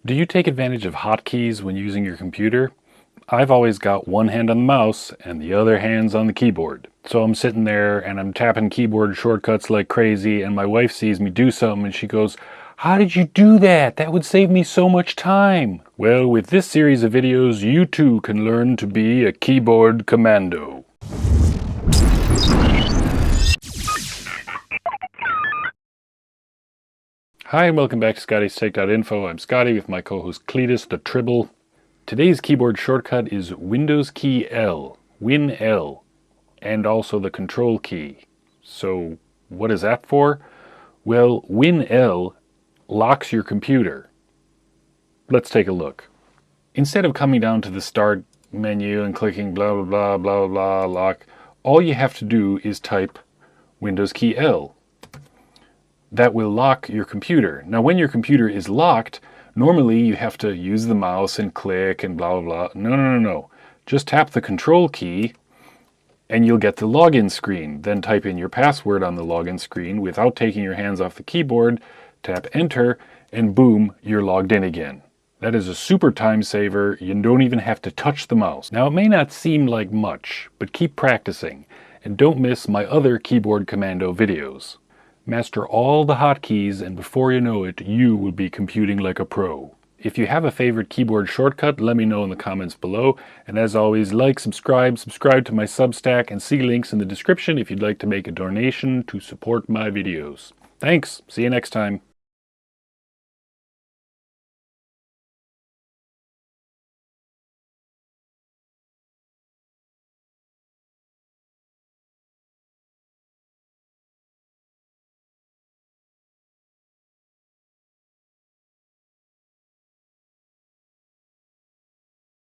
Do you take advantage of hotkeys when using your computer? I've always got one hand on the mouse and the other hand's on the keyboard. So I'm sitting there and I'm tapping keyboard shortcuts like crazy, and my wife sees me do something and she goes, "How did you do that? That would save me so much time." Well, with this series of videos, you too can learn to be a keyboard commando. Hi and welcome back to ScottiesTech.Info. I'm Scotty with my co-host Cletus the Tribble. Today's keyboard shortcut is Windows key L, Win L, and also the Control key. So what is that for? Well, Win L locks your computer. Let's take a look. Instead of coming down to the Start menu and clicking blah blah blah blah blah lock, all you have to do is type Windows key L. That will lock your computer. Now when your computer is locked, normally you have to use the mouse and click and blah blah blah. No. Just tap the Control key and you'll get the login screen. Then type in your password on the login screen without taking your hands off the keyboard, tap enter, and boom, you're logged in again. That is a super time saver. You don't even have to touch the mouse. Now it may not seem like much, but keep practicing and don't miss my other keyboard commando videos. Master all the hotkeys and before you know it, you will be computing like a pro. If you have a favorite keyboard shortcut, let me know in the comments below. And as always, like, subscribe to my Substack, and see links in the description if you'd like to make a donation to support my videos. Thanks. See you next time.